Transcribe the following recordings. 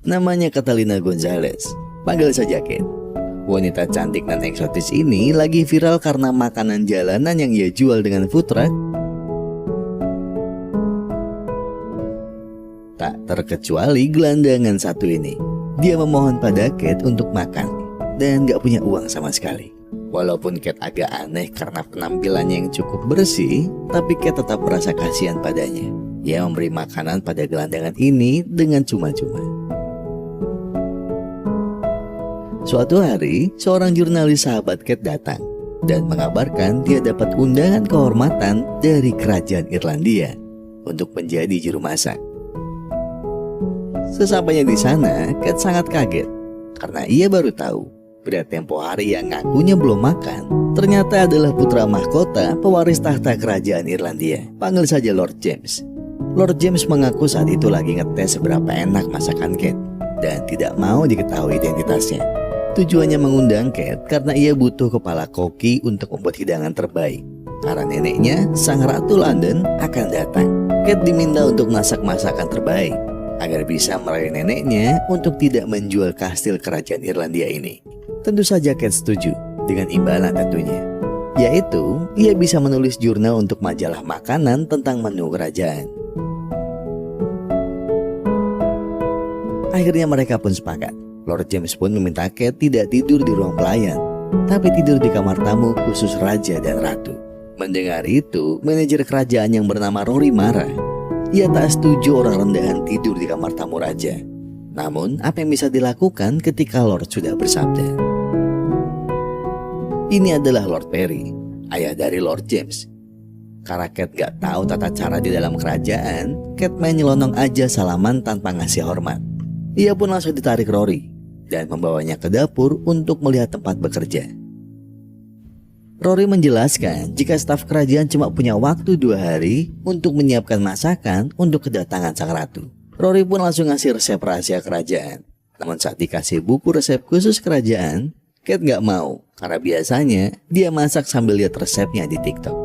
Namanya Catalina Gonzalez. Panggil saja Kate. Wanita cantik dan eksotis ini lagi viral karena makanan jalanan yang ia jual dengan food truck. Tak terkecuali gelandangan satu ini. Dia memohon pada Kate untuk makan dan gak punya uang sama sekali. Walaupun Kate agak aneh karena penampilannya yang cukup bersih, tapi Kate tetap merasa kasihan padanya. Ia memberi makanan pada gelandangan ini dengan cuma-cuma. Suatu hari, seorang jurnalis sahabat Kate datang dan mengabarkan dia dapat undangan kehormatan dari kerajaan Irlandia untuk menjadi juru masak. Sesampainya di sana, Kate sangat kaget karena ia baru tahu pada tempo hari yang ngakunya belum makan ternyata adalah putra mahkota pewaris tahta kerajaan Irlandia. Panggil saja Lord James. Lord James mengaku saat itu lagi ngetes seberapa enak masakan Kate dan tidak mau diketahui identitasnya. Tujuannya mengundang Kate karena ia butuh kepala koki untuk membuat hidangan terbaik. Karena neneknya, Sang Ratu London, akan datang. Kate diminta untuk masak masakan terbaik agar bisa merayu neneknya untuk tidak menjual kastil kerajaan Irlandia ini. Tentu saja Kate setuju dengan imbalan tentunya, yaitu ia bisa menulis jurnal untuk majalah makanan tentang menu kerajaan. Akhirnya mereka pun sepakat. Lord James pun meminta Kate tidak tidur di ruang pelayan, tapi tidur di kamar tamu khusus raja dan ratu. Mendengar itu, manajer kerajaan yang bernama Rory marah. Ia tak setuju orang rendahan tidur di kamar tamu raja. Namun, apa yang bisa dilakukan ketika Lord sudah bersabda? Ini adalah Lord Perry, ayah dari Lord James. Karena Kate gak tahu tata cara di dalam kerajaan, Kate main nyelonong aja salaman tanpa ngasih hormat. Ia pun langsung ditarik Rory dan membawanya ke dapur untuk melihat tempat bekerja. Rory menjelaskan jika staf kerajaan cuma punya waktu 2 hari untuk menyiapkan masakan untuk kedatangan sang ratu. Rory pun langsung ngasih resep rahasia kerajaan. Namun saat dikasih buku resep khusus kerajaan, Kate gak mau karena biasanya dia masak sambil lihat resepnya di TikTok.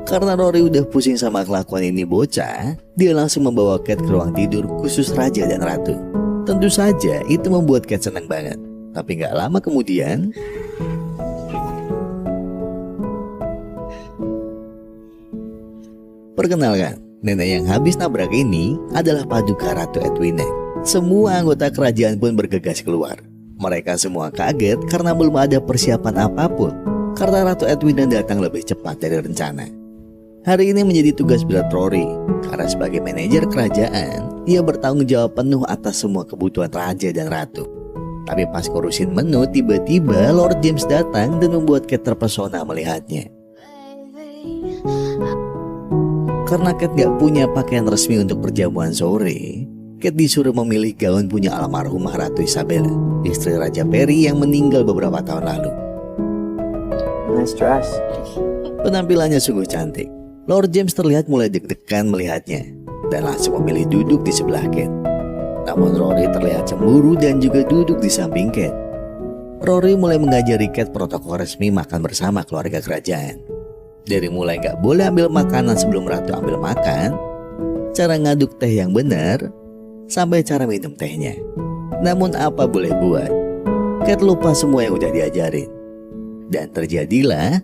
Karena Rory udah pusing sama kelakuan ini bocah, dia langsung membawa Kate ke ruang tidur khusus raja dan ratu. Tentu saja itu membuat Kate senang banget. Tapi gak lama kemudian, perkenalkan, nenek yang habis nabrak ini adalah paduka Ratu Edwina. Semua anggota kerajaan pun bergegas keluar. Mereka semua kaget karena belum ada persiapan apapun, karena Ratu Edwina datang lebih cepat dari rencana. Hari ini menjadi tugas berat Rory, karena sebagai manajer kerajaan, ia bertanggung jawab penuh atas semua kebutuhan raja dan ratu. Tapi pas ngurusin menu, tiba-tiba Lord James datang dan membuat Kate terpesona melihatnya. Karena Kate gak punya pakaian resmi untuk perjamuan sore, Kate disuruh memilih gaun punya almarhumah Ratu Isabella, istri Raja Perry yang meninggal beberapa tahun lalu. Nice dress. Penampilannya sungguh cantik. Lord James terlihat mulai deg-degan melihatnya dan langsung memilih duduk di sebelah Kate. Namun Rory terlihat cemburu dan juga duduk di samping Kate. Rory mulai mengajari Kate protokol resmi makan bersama keluarga kerajaan. Dari mulai gak boleh ambil makanan sebelum ratu ambil makan, cara ngaduk teh yang benar, sampai cara minum tehnya. Namun apa boleh buat, Kate lupa semua yang udah diajarin. Dan terjadilah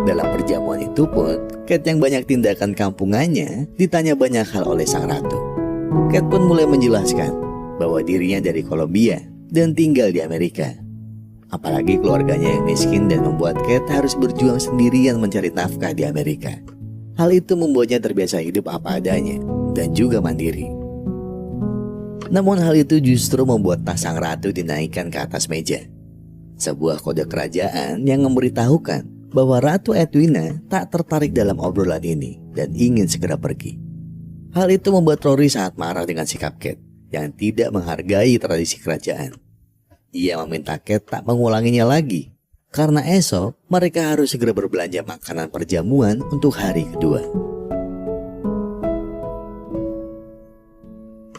dalam perjamuan itu pun, Kate yang banyak tindakan kampungannya ditanya banyak hal oleh sang ratu. Kate pun mulai menjelaskan bahwa dirinya dari Kolombia dan tinggal di Amerika. Apalagi keluarganya yang miskin dan membuat Kate harus berjuang sendirian mencari nafkah di Amerika. Hal itu membuatnya terbiasa hidup apa adanya dan juga mandiri. Namun hal itu justru membuat tas sang ratu dinaikkan ke atas meja. Sebuah kode kerajaan yang memberitahukan bahwa Ratu Edwina tak tertarik dalam obrolan ini dan ingin segera pergi. Hal itu membuat Rory sangat marah dengan sikap Kate yang tidak menghargai tradisi kerajaan. Ia meminta Kate tak mengulanginya lagi, karena esok mereka harus segera berbelanja makanan perjamuan untuk hari kedua.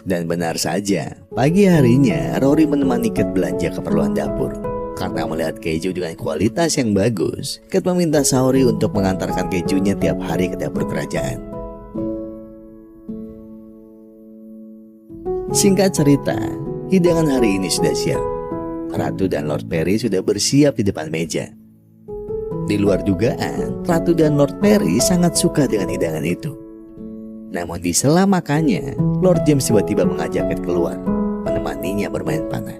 Dan benar saja, pagi harinya Rory menemani Kate belanja keperluan dapur. Karena melihat keju dengan kualitas yang bagus, Kate meminta Saori untuk mengantarkan kejunya tiap hari ke dapur kerajaan. Singkat cerita, hidangan hari ini sudah siap. Ratu dan Lord Perry sudah bersiap di depan meja. Di luar dugaan, Ratu dan Lord Perry sangat suka dengan hidangan itu. Namun di sela makannya, Lord James tiba-tiba mengajak Kate keluar, menemaninya bermain panah.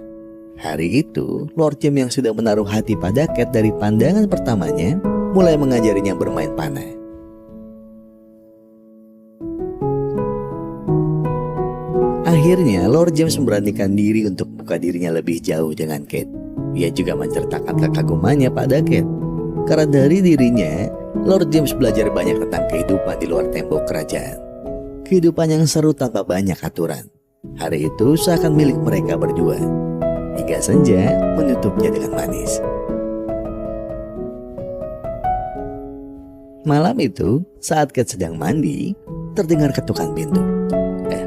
Hari itu, Lord James yang sudah menaruh hati pada Kate dari pandangan pertamanya, mulai mengajarinya bermain panah. Akhirnya, Lord James memberanikan diri untuk membuka dirinya lebih jauh dengan Kate. Ia juga menceritakan kekagumannya pada Kate. Karena dari dirinya, Lord James belajar banyak tentang kehidupan di luar tembok kerajaan. Kehidupan yang seru tanpa banyak aturan. Hari itu seakan milik mereka berdua. Hingga senja menutupnya dengan manis. Malam itu, saat Kate sedang mandi, terdengar ketukan pintu.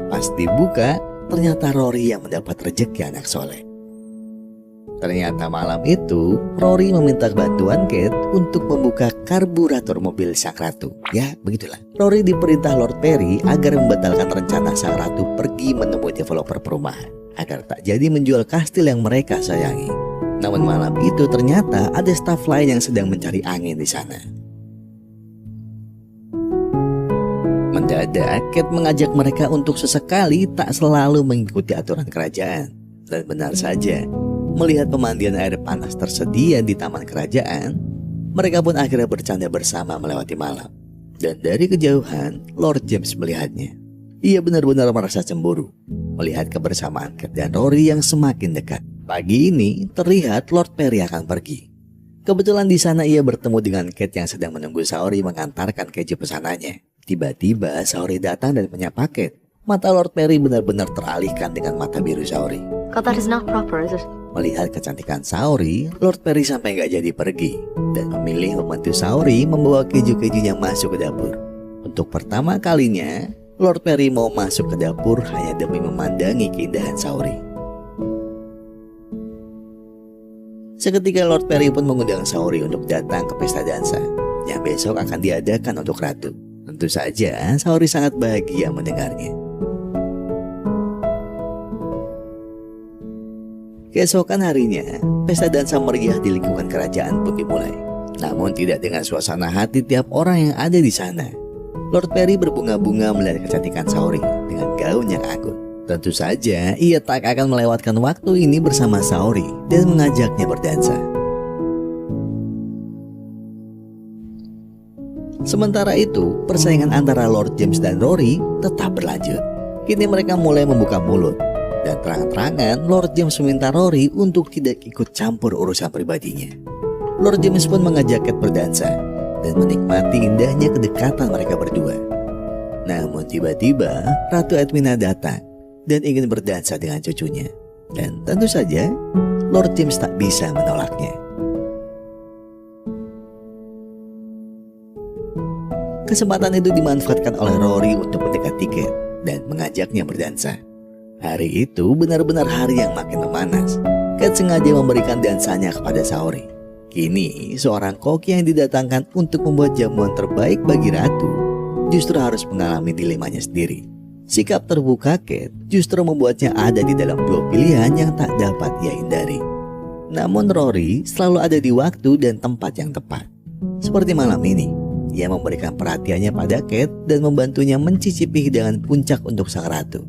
Pas dibuka, ternyata Rory yang mendapat rejeki anak soleh. Ternyata malam itu, Rory meminta bantuan Kate untuk membuka karburator mobil sang ratu. Ya, begitulah. Rory diperintah Lord Perry agar membatalkan rencana sang ratu pergi menemui developer perumahan, agar tak jadi menjual kastil yang mereka sayangi. Namun malam itu ternyata ada staf lain yang sedang mencari angin di sana. Mendadak, Kate mengajak mereka untuk sesekali tak selalu mengikuti aturan kerajaan. Dan benar saja, melihat pemandian air panas tersedia di taman kerajaan, mereka pun akhirnya bercanda bersama melewati malam. Dan dari kejauhan, Lord James melihatnya. Ia benar-benar merasa cemburu melihat kebersamaan Kate dan Rory yang semakin dekat. Pagi ini, terlihat Lord Perry akan pergi. Kebetulan di sana ia bertemu dengan Kate yang sedang menunggu Saori mengantarkan keju pesanannya. Tiba-tiba Saori datang dan menyapa Kate. Mata Lord Perry benar-benar teralihkan dengan mata biru Saori. God, that is not proper, is it? Melihat kecantikan Saori, Lord Perry sampai gak jadi pergi dan memilih membantu Saori membawa keju-kejunya masuk ke dapur. Untuk pertama kalinya, Lord Perry mau masuk ke dapur hanya demi memandangi keindahan Saori. Seketika Lord Perry pun mengundang Saori untuk datang ke pesta dansa yang besok akan diadakan untuk ratu. Tentu saja Saori sangat bahagia mendengarnya. Keesokan harinya, pesta dansa meriah di lingkungan kerajaan pun dimulai. Namun tidak dengan suasana hati tiap orang yang ada di sana. Lord Perry berbunga-bunga melihat kecantikan Saori dengan gaun yang anggun. Tentu saja ia tak akan melewatkan waktu ini bersama Saori dan mengajaknya berdansa. Sementara itu, persaingan antara Lord James dan Rory tetap berlanjut. Kini mereka mulai membuka mulut. Dan terang-terangan Lord James meminta Rory untuk tidak ikut campur urusan pribadinya. Lord James pun mengajak Kate berdansa dan menikmati indahnya kedekatan mereka berdua. Namun tiba-tiba Ratu Edwina datang dan ingin berdansa dengan cucunya. Dan tentu saja Lord James tak bisa menolaknya. Kesempatan itu dimanfaatkan oleh Rory untuk mendekati Kate dan mengajaknya berdansa. Hari itu benar-benar hari yang makin memanas. Kate sengaja memberikan dansanya kepada Saori. Kini seorang koki yang didatangkan untuk membuat jamuan terbaik bagi ratu justru harus mengalami dilemanya sendiri. Sikap terbuka Kate justru membuatnya ada di dalam dua pilihan yang tak dapat ia hindari. Namun Rory selalu ada di waktu dan tempat yang tepat. Seperti malam ini, ia memberikan perhatiannya pada Kate dan membantunya mencicipi hidangan puncak untuk sang ratu.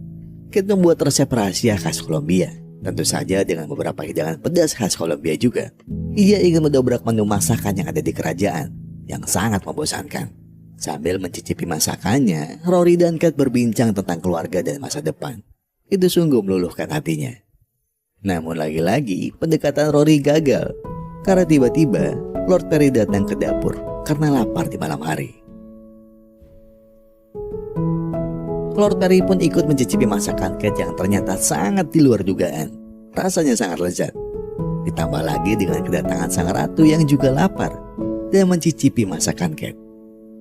Kate membuat resep rahasia khas Kolombia, tentu saja dengan beberapa hidangan pedas khas Kolombia juga. Ia ingin mendobrak menu masakan yang ada di kerajaan, yang sangat membosankan. Sambil mencicipi masakannya, Rory dan Kate berbincang tentang keluarga dan masa depan. Itu sungguh meluluhkan hatinya. Namun lagi-lagi pendekatan Rory gagal, karena tiba-tiba Lord Perry datang ke dapur karena lapar di malam hari. Lord Perry pun ikut mencicipi masakan Kate yang ternyata sangat di luar dugaan. Rasanya sangat lezat. Ditambah lagi dengan kedatangan sang ratu yang juga lapar dan mencicipi masakan Kate.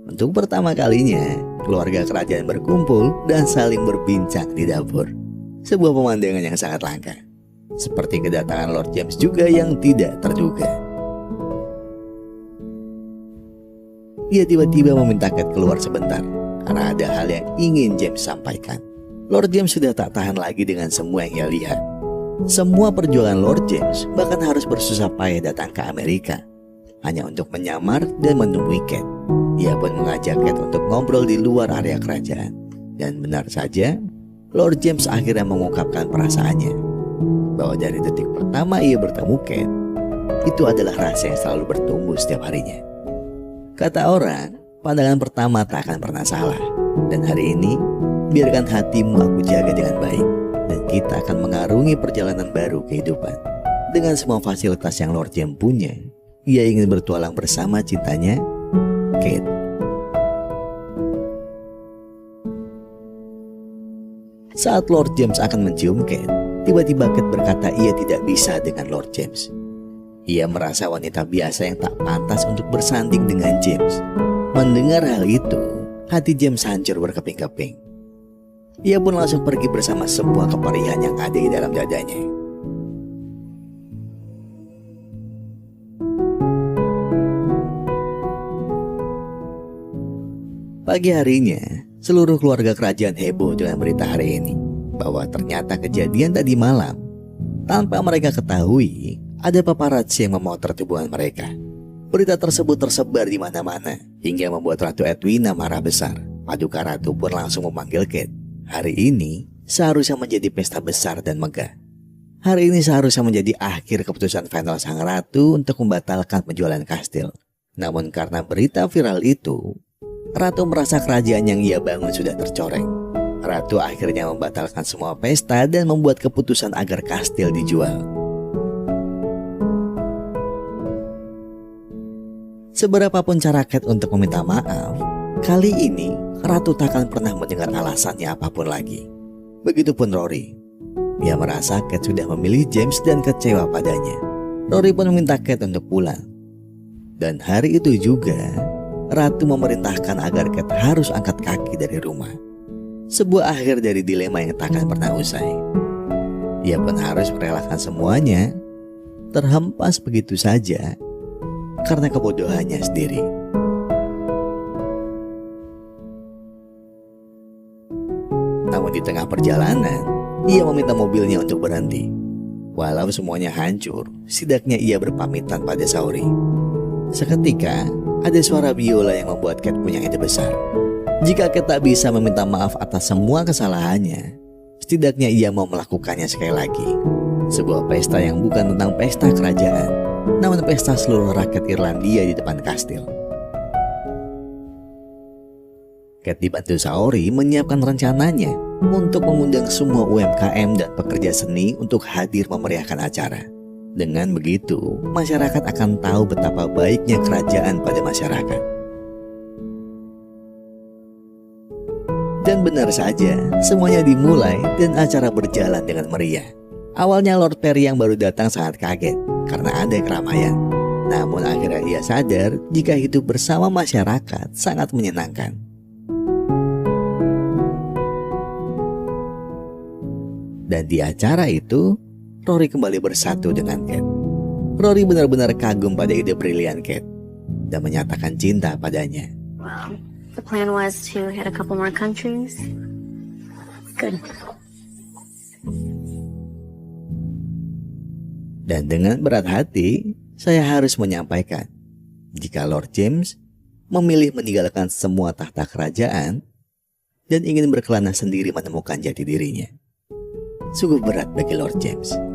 Untuk pertama kalinya, keluarga kerajaan berkumpul dan saling berbincang di dapur. Sebuah pemandangan yang sangat langka. Seperti kedatangan Lord James juga yang tidak terduga. Ia tiba-tiba meminta Kate keluar sebentar karena ada hal yang ingin James sampaikan. Lord James sudah tak tahan lagi dengan semua yang ia lihat. Semua perjuangan Lord James bahkan harus bersusah payah datang ke Amerika hanya untuk menyamar dan menemui Kate. Ia pun mengajak Kate untuk ngobrol di luar area kerajaan. Dan benar saja, Lord James akhirnya mengungkapkan perasaannya bahwa dari detik pertama ia bertemu Kate, itu adalah rasa yang selalu bertumbuh setiap harinya. Kata orang, pandangan pertama tak akan pernah salah. Dan hari ini, biarkan hatimu aku jaga dengan baik, dan kita akan mengarungi perjalanan baru kehidupan. Dengan semua fasilitas yang Lord James punya, ia ingin bertualang bersama cintanya, Kate. Saat Lord James akan mencium Kate, tiba-tiba Kate berkata ia tidak bisa dengan Lord James. Ia merasa wanita biasa yang tak pantas untuk bersanding dengan James. Mendengar hal itu, hati James hancur berkeping-keping. Ia pun langsung pergi bersama semua keperihan yang ada di dalam dadanya. Pagi harinya, seluruh keluarga kerajaan heboh dengan berita hari ini bahwa ternyata kejadian tadi malam, tanpa mereka ketahui, ada paparazzi yang memotret hubungan mereka. Berita tersebut tersebar di mana-mana hingga membuat Ratu Edwina marah besar. Paduka Ratu pun langsung memanggil Kate. Hari ini seharusnya menjadi pesta besar dan megah. Hari ini seharusnya menjadi akhir keputusan final sang ratu untuk membatalkan penjualan kastil. Namun karena berita viral itu, Ratu merasa kerajaan yang ia bangun sudah tercoreng. Ratu akhirnya membatalkan semua pesta dan membuat keputusan agar kastil dijual. Seberapapun cara Kate untuk meminta maaf, kali ini Ratu tak akan pernah mendengar alasannya apapun lagi. Begitupun Rory. Dia merasa Kate sudah memilih James dan kecewa padanya. Rory pun meminta Kate untuk pulang. Dan hari itu juga, Ratu memerintahkan agar Kate harus angkat kaki dari rumah. Sebuah akhir dari dilema yang tak akan pernah usai. Ia pun harus merelakan semuanya, terhempas begitu saja, karena kebodohannya sendiri. Namun di tengah perjalanan, ia meminta mobilnya untuk berhenti. Walau semuanya hancur, setidaknya ia berpamitan pada Saori. Seketika, ada suara biola yang membuat Kate punya ide besar. Jika Kate tak bisa meminta maaf atas semua kesalahannya, setidaknya ia mau melakukannya sekali lagi. Sebuah pesta yang bukan tentang pesta kerajaan, namun pesta seluruh rakyat Irlandia di depan kastil. Kate dibantu Saori menyiapkan rencananya untuk mengundang semua UMKM dan pekerja seni untuk hadir memeriahkan acara. Dengan begitu, masyarakat akan tahu betapa baiknya kerajaan pada masyarakat. Dan benar saja, semuanya dimulai dan acara berjalan dengan meriah. Awalnya Lord Perry yang baru datang sangat kaget karena ada keramaian. Namun akhirnya ia sadar jika hidup bersama masyarakat sangat menyenangkan. Dan di acara itu, Rory kembali bersatu dengan Kate. Rory benar-benar kagum pada ide brilian Kate dan menyatakan cinta padanya. Well, the plan was to hit a couple more countries. Good. Dan dengan berat hati, saya harus menyampaikan, jika Lord James memilih meninggalkan semua tahta kerajaan dan ingin berkelana sendiri menemukan jati dirinya. Sungguh berat bagi Lord James.